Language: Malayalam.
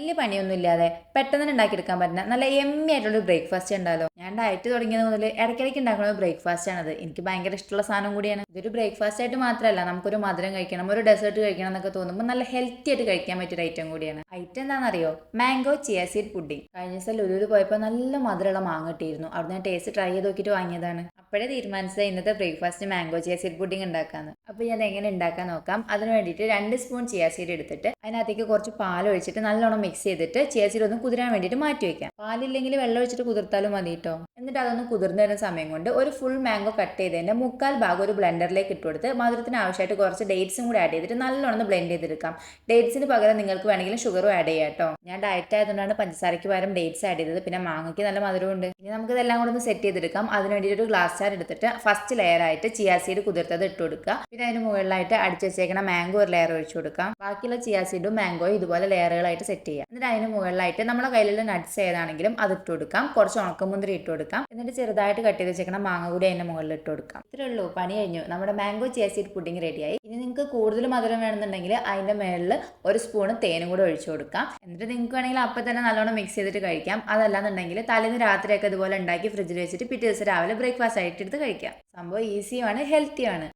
വലിയ പണിയൊന്നും ഇല്ലാതെ പെട്ടെന്ന് തന്നെ ഉണ്ടാക്കിയെടുക്കാൻ പറ്റുന്ന നല്ല എമ്മി ആയിട്ടുള്ള ബ്രേക്ക്ഫാസ്റ്റ് ഉണ്ടല്ലോ. ഞാൻ ഡയറ്റ് തുടങ്ങിയത് മുതൽ ഇടയ്ക്കിടയ്ക്ക് ഉണ്ടാക്കുന്ന ഒരു ബ്രേക്ക്ഫാസ്റ്റ് ആണത്. എനിക്ക് ഭയങ്കര ഇഷ്ടമുള്ള സാധനം കൂടിയാണ്. ഇതൊരു ബ്രേക്ക്ഫാസ്റ്റ് ആയിട്ട് മാത്രമല്ല, നമുക്കൊരു മധുരം കഴിക്കണം, ഒരു ഡെസേർട്ട് കഴിക്കണം എന്നൊക്കെ തോന്നുമ്പോൾ നല്ല ഹെൽത്തി ആയിട്ട് കഴിക്കാൻ പറ്റിയൊരു ഐറ്റം കൂടിയാണ്. ഐറ്റം എന്താണെന്നറിയോ? Mango chia seed pudding. കഴിഞ്ഞ ദിവസം ലുലുവിൽ പോയപ്പോൾ നല്ല മധുരമുള്ള മാങ്ങ കിട്ടിയിരുന്നു. അവിടെ ഞാൻ ടേസ്റ്റ് ട്രൈ ചെയ്ത് നോക്കിയിട്ട് വാങ്ങിയതാണ്. അപ്പോഴേ തീരുമാനിച്ചത് ഇന്നത്തെ breakfast mango chia seed pudding ഉണ്ടാക്കാന്ന്. അപ്പോൾ ഞാൻ എങ്ങനെ ഉണ്ടാക്കാൻ നോക്കാം. അതിന് വേണ്ടിയിട്ട് 2 സ്പൂൺ ചിയ സീഡ് എടുത്തിട്ട് അതിനകത്തേക്ക് കുറച്ച് പാൽ ഒഴിച്ചിട്ട് നല്ലോണം മിക്സ് ചെയ്തിട്ട് ചിയ സീഡ് ഒന്ന് കുതിരാൻ വേണ്ടിയിട്ട് മാറ്റി വെക്കാം. പാലില്ലെങ്കിൽ വെള്ളം ഒഴിച്ചിട്ട് കുതിർത്താലും മതി കേട്ടോ. എന്നിട്ട് അതൊന്ന് കുതിർന്നു വരുന്ന സമയം കൊണ്ട് ഒരു ഫുൾ മാംഗോ കട്ട് ചെയ്തതിന്റെ 1/4 ഭാഗം ഒരു ബ്ലെൻഡറിലേക്ക് ഇട്ട് കൊടുത്ത് മധുരത്തിന് ആവശ്യമായിട്ട് കുറച്ച് ഡേറ്റ്സും കൂടി ആഡ് ചെയ്തിട്ട് നല്ലോണം ബ്ലെൻഡ് ചെയ്തെടുക്കാം. ഡേറ്റ്സിന് പകരം നിങ്ങൾക്ക് വേണമെങ്കിലും ഷുഗറും ആഡ് ചെയ്യാം കേട്ടോ. ഞാൻ ഡയറ്റ് ആയതുകൊണ്ടാണ് പഞ്ചസാരയ്ക്ക് പകരം ഡേറ്റ്സ് ആഡ് ചെയ്തത്. പിന്നെ മാങ്ങയ്ക്ക് നല്ല മധുരമുണ്ട്. ഇനി നമുക്ക് ഇതെല്ലാം കൂടെ ഒന്ന് സെറ്റ് ചെയ്തെടുക്കാം. അതിന് വേണ്ടിയിട്ട് ഒരു ഗ്ലാസ് ജാർ എടുത്തിട്ട് ഫസ്റ്റ് ലെയർ ആയിട്ട് ചിയ സീഡ് കുതിർത്തത് ഇട്ട് കൊടുക്കുക. പിന്നെ അതിന് മുകളിലായിട്ട് അടിച്ചു വെച്ചേക്കണ മാംഗോ ഒരു ലെയർ ഒഴിച്ചു കൊടുക്കാം. ബാക്കിയുള്ള ചിയ സീഡും മാംഗോയും ഇതുപോലെ ലെയറുകളായിട്ട് സെറ്റ് ചെയ്യാം. എന്നിട്ട് അതിന് മുകളിലായിട്ട് നമ്മുടെ കയ്യിലുള്ള നട്ട്സ് ഏതാണെങ്കിലും അത് ഇട്ട് കൊടുക്കാം. കുറച്ച് ഉണക്കമുന്തിരി ഇട്ട് കൊടുക്കാം. എന്നിട്ട് ചെറുതായിട്ട് കട്ട് ചെയ്ത് വെച്ചേക്കണ മാങ്ങ കൂടി അതിന്റെ മുകളിൽ ഇട്ട് കൊടുക്കാം. ഇത്രേ ഉള്ളൂ, പണി കഴിഞ്ഞു. നമ്മുടെ മാംഗോ ചിയ സീഡ് പുഡിംഗ് റെഡിയായി. ഇനി നിങ്ങൾക്ക് കൂടുതൽ മധുരം വേണമെന്നുണ്ടെങ്കിൽ അതിന്റെ മേളിൽ ഒരു സ്പൂണ് തേനും കൂടെ ഒഴിച്ചു കൊടുക്കാം. എന്നിട്ട് നിങ്ങൾക്ക് വേണമെങ്കിൽ അപ്പം തന്നെ നല്ലോണം മിക്സ് ചെയ്തിട്ട് കഴിക്കാം. അതല്ലാന്നുണ്ടെങ്കിൽ തലേന്ന് രാത്രിയൊക്കെ ഇതുപോലെ ഉണ്ടാക്കി ഫ്രിഡ്ജിൽ വെച്ചിട്ട് പിറ്റേ ദിവസം രാവിലെ ബ്രേക്ക്ഫാസ്റ്റ് ആയിട്ട് എടുത്ത് കഴിക്കാം. സംഭവം ഈസിയാണ്, ഹെൽത്തിയാണ്.